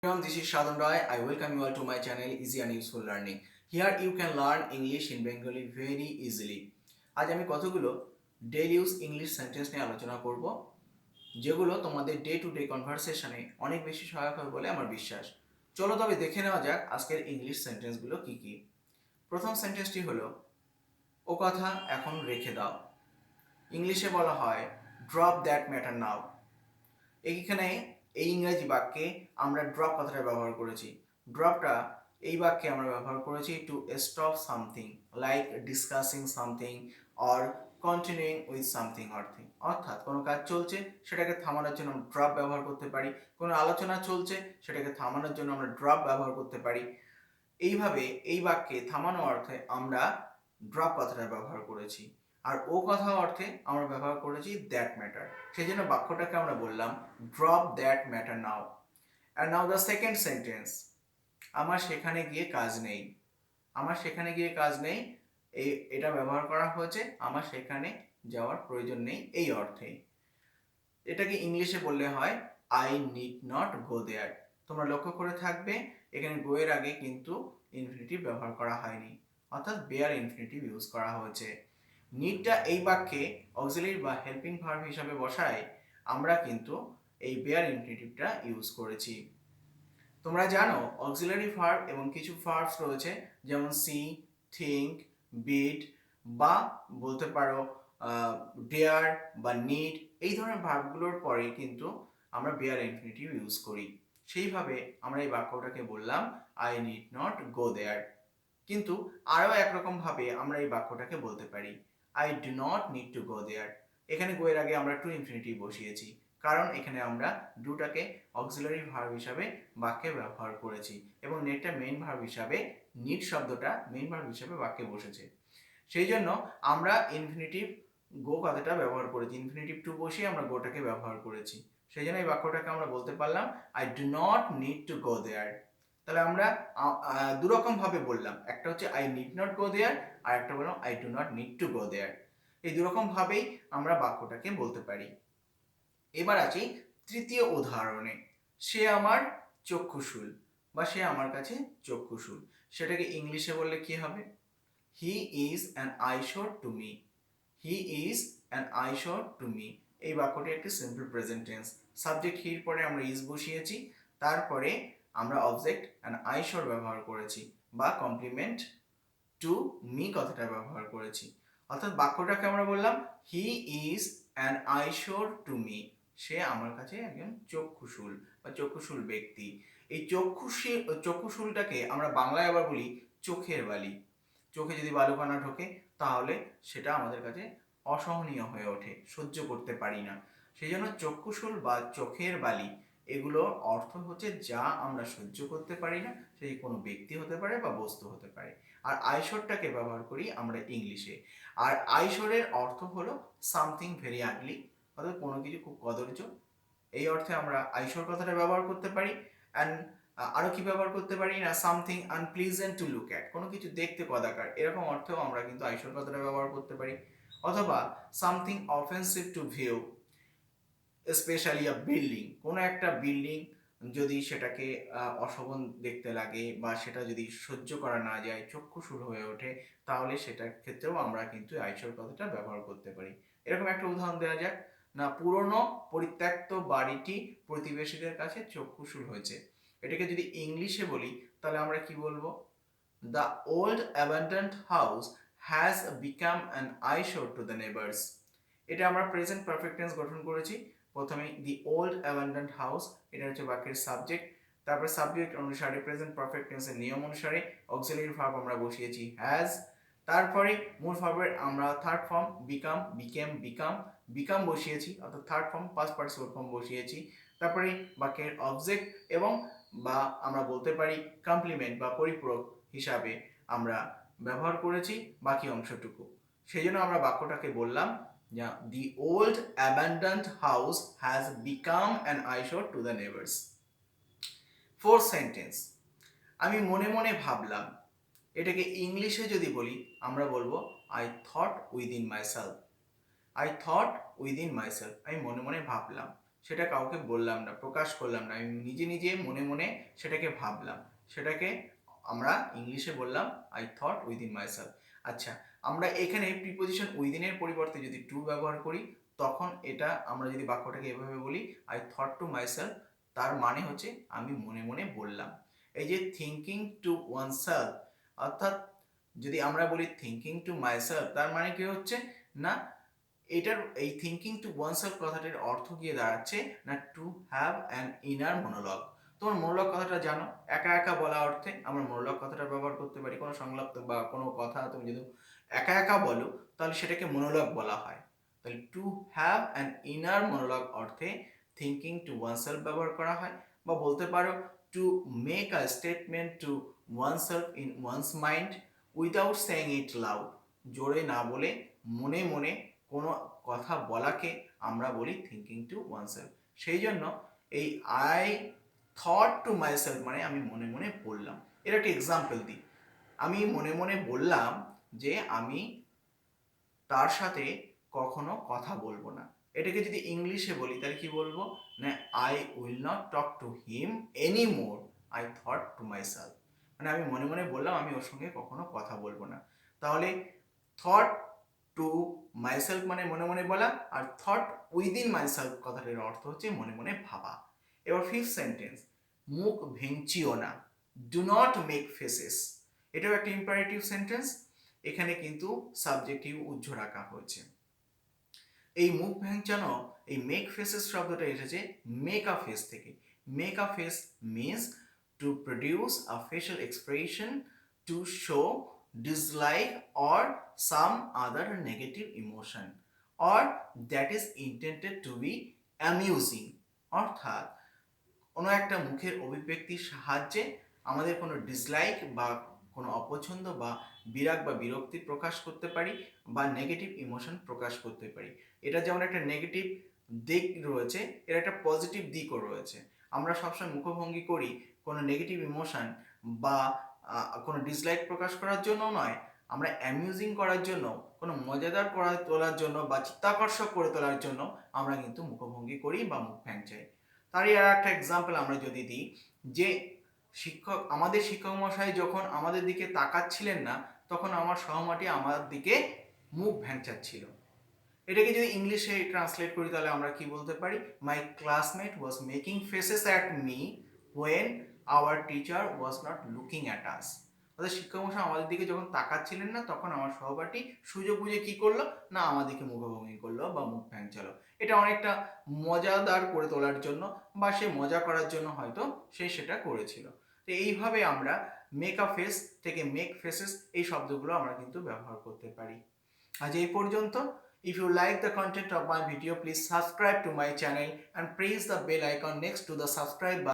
Everyone, this is Shadon Roy. I welcome you all to my channel Easy and Useful Learning. Here you can learn English in Bengali very easily. আজ আমি কতগুলো daily use English sentence নিয়ে আলোচনা করব যেগুলো তোমাদের day to day কনভারসেশনে অনেক বেশি সহায়ক হবে বলে আমার বিশ্বাস। চলো তবে দেখে নেওয়া যাক আজকের ইংলিশ সেন্টেন্সগুলো কি কি। প্রথম সেন্টেন্সটি হলো ও কথা এখন রেখে দাও। ইংলিশে বলা হয় ড্রপ দ্যাট ম্যাটার নাও। এইখানে এই ইংরেজি বাক্যে আমরা ড্রপ কথাটা ব্যবহার করেছি। ড্রপটা এই বাক্যে আমরা ব্যবহার করেছি to stop something like discussing something or continuing with something অর্থে। অর্থাৎ কোনো কাজ চলছে সেটাকে থামানোর জন্য আমরা ড্রপ ব্যবহার করতে পারি, কোনো আলোচনা চলছে সেটাকে থামানোর জন্য আমরা ড্রপ ব্যবহার করতে পারি। এইভাবে এই বাক্যে থামানো অর্থে আমরা ড্রপ কথাটা ব্যবহার করেছি। আর ও কথা অর্থে আমরা ব্যবহার করেছি দ্যাট ম্যাটার। সেই জন্য বাক্যটাকে আমরা বললাম drop that matter now. And now the second sentence, আমার সেখানে গিয়ে কাজ নেই। আমার সেখানে গিয়ে কাজ নেই এটা ব্যবহার করা হয়েছে আমার সেখানে যাওয়ার প্রয়োজন নেই এই অর্থে। এটাকে ইংলিশে বললে হয় আই নিড নট গো দেয়ার। তোমরা লক্ষ্য করে থাকবে এখানে গো এর আগে কিন্তু ইনফিনিটিভ ব্যবহার করা হয়নি, অর্থাৎ বেয়ার ইনফিনিটিভ ইউজ করা হয়েছে। নিডটা এই বাক্যে অক্সিলারি বা হেল্পিং ভার্ব হিসাবে বসায় আমরা কিন্তু এই বেয়ার ইনফিনিটিভটা ইউজ করেছি। তোমরা জানো অক্সিলারি ভার্ব এবং কিছু ভার্বস রয়েছে যেমন সি, থিঙ্ক, বিট বা বলতে পারো ডেয়ার বা নিড। এই ধরনের ভার্বগুলোর পরে কিন্তু আমরা বেয়ার ইনফিনিটিভ ইউজ করি। সেইভাবে আমরা এই বাক্যটাকে বললাম I need not go there. কিন্তু আরও একরকম ভাবে আমরা এই বাক্যটাকে বলতে পারি I do not need to go there. এখানে গো এর আগে আমরা টু ইনফিনিটিভ বসিয়েছি, কারণ এখানে আমরা ডুটাকে অক্সিলারি ভার্ব হিসাবে বাক্যে ব্যবহার করেছি এবং নেটটা মেইন ভার্ব হিসাবে নিড শব্দটা মেইন ভার্ব হিসাবে বাক্যে বসেছে। সেই জন্য আমরা ইনফিনিটিভ গো কথাটা ব্যবহার করেছি, ইনফিনিটিভ টু বসিয়ে আমরা গোটাকে ব্যবহার করেছি। সেই জন্য এই বাক্যটাকে আমরা বলতে পারলাম I do not need to go there. তাহলে আমরা দুরকম ভাবে বললাম, একটা হচ্ছে I need not go there আর একটা বললাম I do not need to go there. এই দুরকম ভাবেই আমরা বাক্যটাকে বলতে পারি। এবার আছি তৃতীয় উদাহরণে, সে আমার চক্ষুশূল বা সে আমার কাছে চক্ষুশূল। সেটাকে ইংলিশে বললে কি হবে? হি is an eyesore to me. He is an eyesore to me. এই বাক্যটি একটি সিম্পল প্রেজেন্ট টেন্স। সাবজেক্ট হির পরে আমরা ইজ বসিয়েছি, তারপরে আমরা অবজেক্ট অ্যান আইশোর ব্যবহার করেছি বা কমপ্লিমেন্ট টু মি কথাটা ব্যবহার করেছি। অর্থাৎ বাক্যটাকে আমরা বললাম he is an eyesore to me. সে আমার কাছে একজন চক্ষুশূল বা চক্ষুশূল ব্যক্তি। এই চক্ষুশূলটাকে আমরা বাংলায় আবার বলি চোখের বালি। চোখে যদি বালুকণা ঢোকে তাহলে সেটা আমাদের কাছে অসহনীয় হয়ে ওঠে, সহ্য করতে পারি না। সেই জন্য চক্ষুশূল বা চোখের বালি এগুলোর অর্থ হচ্ছে যা আমরা সহ্য করতে পারি না, সেই কোনো ব্যক্তি হতে পারে বা বস্তু হতে পারে। আর আইশোরটাকে ব্যবহার করি আমরা ইংলিশে। আর আইশোরের অর্থ হলো সামথিং ভেরি আগলি, অর্থাৎ কোনো কিছু খুব কদর্য। এই অর্থে আমরা আইশোর কথাটা ব্যবহার করতে পারি। অ্যান্ড আরও কি ব্যবহার করতে পারি না, something unpleasant to look at, কোনো কিছু দেখতে কদাকার, এরকম অর্থেও আমরা কিন্তু আইশোর কথাটা ব্যবহার করতে পারি। অথবা something offensive two view, specially আ বিল্ডিং। কোনো একটা বিল্ডিং যদি সেটাকে অশোভন দেখতে লাগে বা সেটা যদি সহ্য করা না যায়, চক্ষুশূল হয়ে ওঠে, তাহলে সেটার ক্ষেত্রেও আমরা কিন্তু আইশোর কথাটা ব্যবহার করতে পারি। এরকম একটা উদাহরণ দেওয়া যাক না, পুরনো পরিত্যক্ত বাড়িটি প্রতিবেশীদের কাছে চক্ষুশূল হয়েছে। এটাকে যদি ইংলিশে বলি তাহলে আমরা কি বলবো? The old abandoned house has become an eyesore to the neighbours. এটা আমরা প্রেজেন্ট পারফেক্ট টেন্স গঠন করেছি। প্রথমে দি ওল্ড অ্যাবান্ডন্ড হাউস, এটা হচ্ছে বাক্যের সাবজেক্ট। তারপর সাবজেক্ট অনুসারে প্রেজেন্ট পারফেক্ট টেন্সের নিয়ম অনুসারে অক্সিলারি ভার্ব আমরা বসিয়েছি হ্যাজ। তারপরে মূল ভার্বের আমরা third form become, became, become বসিয়েছি, অর্থাৎ third form past participle form বসিয়েছি। তারপরে বাক্যের অবজেক্ট এবং বা আমরা বলতে পারি কমপ্লিমেন্ট বা পরিপূরক হিসাবে আমরা ব্যবহার করেছি বাকি অংশটুকু। সেই জন্য আমরা বাক্যটাকে বললাম the old abandoned house has become an eyesore to the neighbors. Fourth sentence, আমি মনে মনে ভাবলাম। এটাকে ইংলিশে যদি বলি আমরা বলবো I thought within myself. I thought within myself, আমি মনে মনে ভাবলাম। সেটা কাউকে বললাম না, প্রকাশ করলাম না, আমি নিজে নিজে মনে মনে সেটাকে ভাবলাম, সেটাকে আমরা ইংলিশে বললাম আই থট উইদিন মাইসেলফ। আচ্ছা, আমরা এখানে প্রিপোজিশন উইদিনের পরিবর্তে যদি টু ব্যবহার করি, তখন এটা আমরা যদি বাক্যটাকে এভাবে বলি, আই থট টু মাইসেলফ, তার মানে হচ্ছে আমি মনে মনে বললাম। এই যে থিঙ্কিং টু ওয়ানসেলফ, অর্থাৎ যদি আমরা বলি থিঙ্কিং টু মাইসেলফ, তার মানে কি হচ্ছে না, এটার এই থিঙ্কিং টু ওয়ানসেলফ কথাটির অর্থ গিয়ে দাঁড়াচ্ছে না two have an inner monologue. তোমার মনোলগ কথাটা জানো, একা একা বলা অর্থে আমরা মনোলগ কথাটা ব্যবহার করতে পারি। কোনো সংলাপ বা কোনো কথা তুমি যদি একা একা বলো, তাহলে সেটাকে মনোলগ বলা হয়। তাহলে to have an inner monologue অর্থে থিঙ্কিং টু ওয়ানসেলফ ব্যবহার করা হয়। বা বলতে পারো to make a statement to oneself in one's mind without saying it loud. জোরে না বলে মনে মনে কোনো কথা বলাকে আমরা বলি থিঙ্কিং টু ওয়ানসেলফ। সেই জন্য এই আই থট টু মাইসেলফ মানে আমি মনে মনে বললাম। এর একটা এক্সাম্পল দিই। আমি মনে মনে বললাম যে আমি তার সাথে কখনো কথা বলবো না। এটাকে যদি ইংলিশে বলি তাহলে কি বলবো, না I will not talk to him any more, I thought to myself. মানে আমি মনে মনে বললাম আমি ওর সঙ্গে কখনো কথা বলবো না। তাহলে থট টু মাইসেলফ মানে মনে মনে বলা, আর থট উইদিন মাইসেলফ কথাটির অর্থ হচ্ছে মনে মনে ভাবা। এবার ফিফথ সেন্টেন্স, মুখ ভেঙচিও না, ডু নট মেক ফেসেস। এটাও একটা ইম্পারেটিভ সেন্টেন্স। এখানে কিন্তু সাবজেক্টিভ উজ্জ্ব রাখা হয়েছে। এই মুখ ভেঙচানো, এই মেক ফেসেস শব্দটা এসেছে মেক আ ফেস থেকে। Make a face means to produce a facial expression to show dislike or some other negative emotion or that is intended to be amusing. অর্থাৎ কোনো একটা মুখের অভিব্যক্তির সাহায্যে আমাদের কোনো ডিসলাইক বা কোনো অপছন্দ বা বিরাগ বা বিরক্তি প্রকাশ করতে পারি বা নেগেটিভ ইমোশন প্রকাশ করতে পারি। এটা যেমন একটা নেগেটিভ দিক রয়েছে, এর একটা পজিটিভ দিকও রয়েছে। আমরা সবসময় মুখভঙ্গি করি কোনো নেগেটিভ ইমোশন বা কোনো ডিসলাইক প্রকাশ করার জন্য নয়, আমরা অ্যামিউজিং করার জন্য, কোনো মজাদার করে তোলার জন্য বা চিত্তাকর্ষক করে তোলার জন্য আমরা কিন্তু মুখভঙ্গি করি বা মুখ ভ্যাংচাই। তারই আর একটা এক্সাম্পল আমরা যদি দিই, যে আমাদের শিক্ষক মশাই যখন আমাদের দিকে তাকাচ্ছিলেন না, তখন আমার সহপাঠী আমার দিকে মুখ ভ্যাংচাচ্ছিল। এটাকে যদি ইংলিশে ট্রান্সলেট করি তাহলে আমরা কি বলতে পারি, my classmate was making faces at me when our teacher was not looking at আস। অর্থাৎ শিক্ষকমশাই আমাদের দিকে যখন তাকাচ্ছিলেন না, তখন আমার সহপাঠী সুযোগ বুঝে কি করলো না আমাদেরকে মুখভঙ্গি করলো বা মুখ ভ্যাংচালো। এটা অনেকটা মজাদার করে তোলার জন্য বা সে মজা করার জন্য হয়তো সে সেটা করেছিল। তো এইভাবে আমরা মেক আ ফেস থেকে মেক ফেসেস এই শব্দগুলো আমরা কিন্তু ব্যবহার করতে পারি। আজ এই পর্যন্ত। If you like the content of my video, please subscribe to my channel and press the bell icon next to the subscribe button.